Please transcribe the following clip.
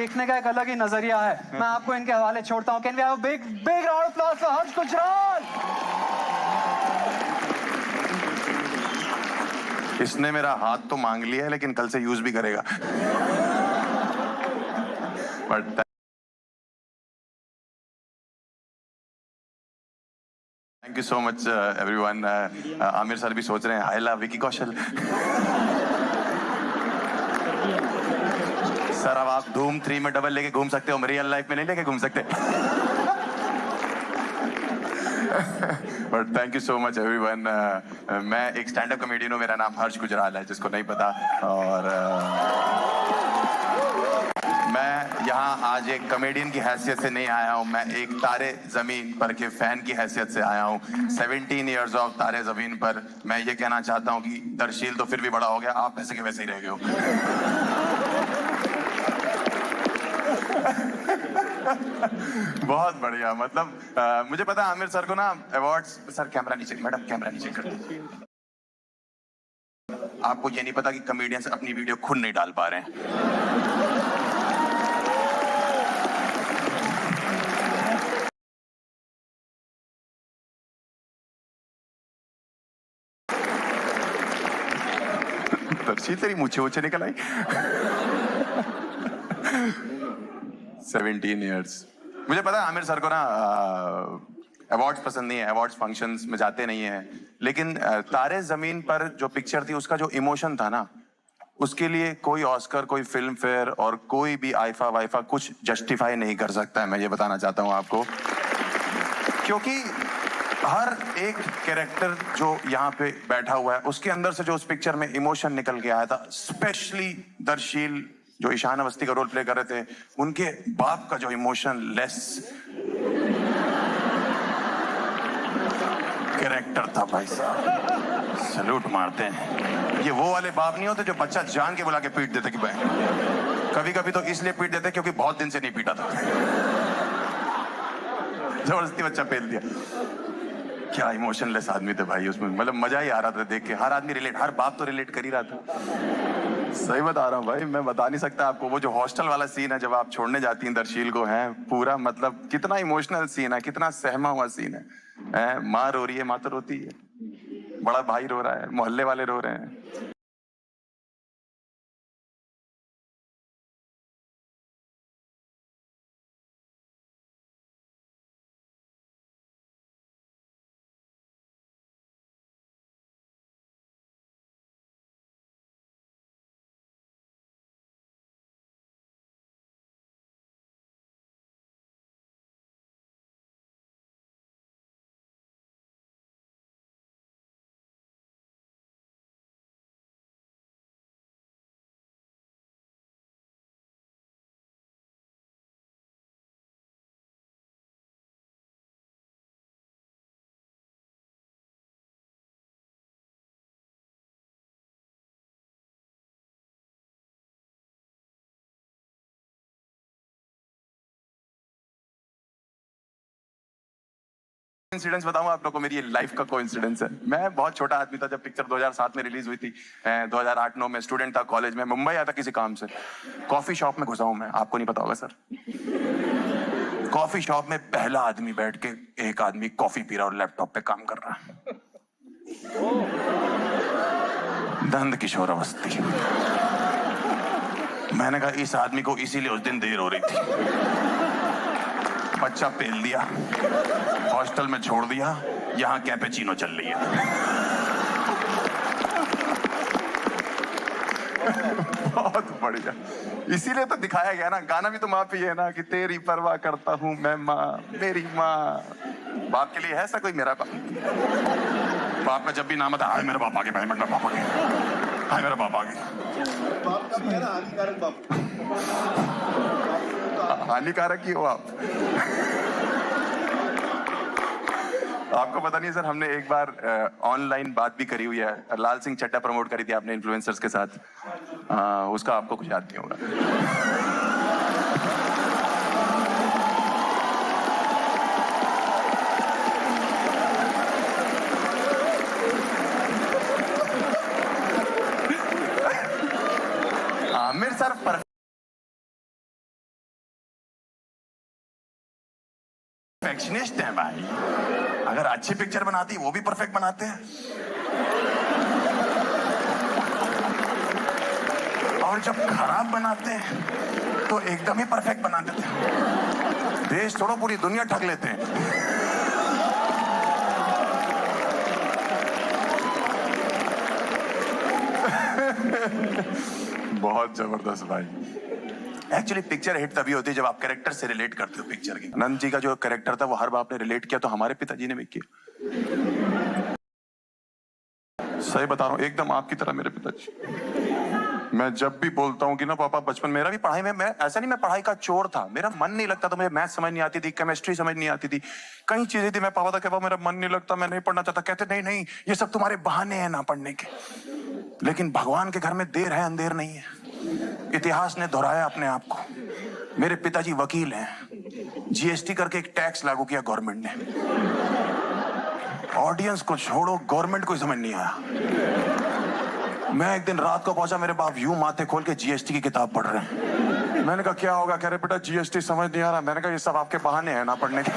देखने का एक अलग ही नजरिया है। मैं आपको इनके हवाले छोड़ता हूँ। Can we have a big big round of applause for Harsh Gujral. इसने मेरा हाथ तो मांग लिया है लेकिन कल से यूज भी करेगा। But thank you so much everyone. Aamir sir भी सोच रहे हैं I love Vicky Kaushal. Sir अब आप धूम 3 में डबल लेके घूम सकते हो, रियल लाइफ में नहीं लेके घूम सकते। But thank you so much everyone. मैं एक स्टैंड अप कॉमेडियन हूँ, मेरा नाम हर्ष गुजराल है, जिसको नहीं पता। और मैं यहाँ आज एक कॉमेडियन की हैसियत से नहीं आया हूँ, मैं एक तारे जमीन पर के फैन की हैसियत से आया हूँ। 17 ईयर्स ऑफ तारे जमीन पर। मैं ये कहना चाहता हूँ कि दर्शील तो फिर भी बड़ा हो गया, आप वैसे के वैसे ही रह गए हो। बहुत बढ़िया। मतलब मुझे पता है आमिर सर को ना अवार्ड्स। सर कैमरा नीचे, मैडम कैमरा नीचे कर दीजिए। आपको ये नहीं पता कि कॉमेडियंस अपनी वीडियो खुद नहीं डाल पा रहे हैं। दर्शी तेरी मुझे ऊंचे निकल आई। 17 ईयर्स। मुझे पता है आमिर सर को ना अवार्ड्स पसंद नहीं है, अवार्ड्स फंक्शंस में जाते नहीं है, लेकिन तारे जमीन पर जो पिक्चर थी उसका जो इमोशन था ना, उसके लिए कोई ऑस्कर, कोई फिल्म फेयर और कोई भी आईफा वाइफा कुछ जस्टिफाई नहीं कर सकता है। मैं ये बताना चाहता हूं आपको, क्योंकि हर एक कैरेक्टर जो यहाँ पे बैठा हुआ है उसके अंदर से जो उस पिक्चर में इमोशन निकल के आया था, स्पेशली दर्शील जो ईशान अवस्थी का रोल प्ले कर रहे थे, उनके बाप का जो इमोशन लेस कैरेक्टर था भाई साहब, सैल्यूट मारते हैं। ये वो वाले बाप नहीं होते जो बच्चा जान के बुला के पीट देते कि भाई, कभी कभी तो इसलिए पीट देते क्योंकि बहुत दिन से नहीं पीटा था, जबरदस्ती बच्चा पेल दिया। क्या इमोशनलेस आदमी थे भाई उसमें, मतलब मजा ही आ रहा था देख के। हर आदमी रिलेट, हर बाप तो रिलेट कर ही रहा था। सही बता रहा हूँ भाई, मैं बता नहीं सकता आपको। वो जो हॉस्टल वाला सीन है जब आप छोड़ने जाती हैं दर्शील को, है पूरा मतलब कितना इमोशनल सीन है, कितना सहमा हुआ सीन है। माँ रो रही है, माँ तो रोती है, बड़ा भाई रो रहा है, मोहल्ले वाले रो रहे हैं। इंसिडेंस बताऊं आप लोगों को, मेरी ये लाइफ का कोइंसिडेंस है। मैं बहुत छोटा आदमी था जब पिक्चर 2007 में रिलीज हुई थी। 2008-9 में स्टूडेंट था, कॉलेज में, मुंबई आया था किसी काम से। कॉफी शॉप में घुसा हूं मैं, आपको नहीं पता होगा सर। कॉफी शॉप में पहला आदमी बैठ के, एक आदमी कॉफी पी रहा और लैपटॉप पे काम कर रहा है। नंद किशोर अवस्थी। मैंने कहा इस आदमी को इसीलिए उस दिन देर हो रही थी। बच्चा पेल दिया, हॉस्टल में छोड़ दिया, यहाँ कैपेचिनो चल रही है। बहुत बढ़िया, इसीलिए तो दिखाया गया ना। गाना भी तो माँ पे है ना कि तेरी परवाह करता हूँ मैं माँ, मेरी माँ। बाप के लिए है ऐसा कोई? मेरा बाप का जब भी नाम आता है, मेरा बाप आ गया भाई, मेरा बाप आ गया, हाय मेरा बाप आ गया। बाप का भी है ना हानिकारक बाप। हानिकारक ही हो आप। आपको पता नहीं सर, हमने एक बार ऑनलाइन बात भी करी हुई है। लाल सिंह चड्ढा प्रमोट करी थी आपने इन्फ्लुएंसर्स के साथ। उसका आपको कुछ याद नहीं होगा। आमिर सर परफेक्शनिस्ट हैं भाई। अगर अच्छी पिक्चर बनाती वो भी परफेक्ट बनाते हैं, और जब खराब बनाते हैं तो एकदम ही परफेक्ट बना देते हैं। देश छोड़ो पूरी दुनिया ठग लेते हैं। बहुत जबरदस्त भाई। एक्चुअली पिक्चर हिट तभी होती है जब आप कैरेक्टर से रिलेट करते हो पिक्चर के। अनंत जी का जो कैरेक्टर था वो हर बाप ने रिलेट किया, तो हमारे पिताजी ने भी किया। सही बता रहा हूँ, एकदम आपकी तरह मेरे पिताजी। मैं जब भी बोलता हूँ कि ना पापा बचपन मेरा भी पढ़ाई में, मैं ऐसा नहीं मैं पढ़ाई का चोर था, मेरा मन नहीं लगता था, मुझे मैथ समझ नहीं आती थी, केमिस्ट्री समझ नहीं आती थी, कई चीजें थी। मैं पापा था कहता मेरा मन नहीं लगता, मैं नहीं पढ़ना चाहता। कहते नहीं नहीं ये सब तुम्हारे बहाने हैं ना पढ़ने के। लेकिन भगवान के घर में देर है अंधेर नहीं है। इतिहास ने दोहराया अपने आप को। मेरे पिताजी वकील हैं, जीएसटी करके एक टैक्स लागू किया गवर्नमेंट ने। ऑडियंस को छोड़ो, गवर्नमेंट को समझ नहीं आया। मैं एक दिन रात को पहुंचा, मेरे बाप यूं माथे खोल के जीएसटी की किताब पढ़ रहे हैं। मैंने कहा क्या होगा? कह रहे बेटा जीएसटी समझ नहीं आ रहा। मैंने कहा ये सब आपके बहाने हैं ना पढ़ने के।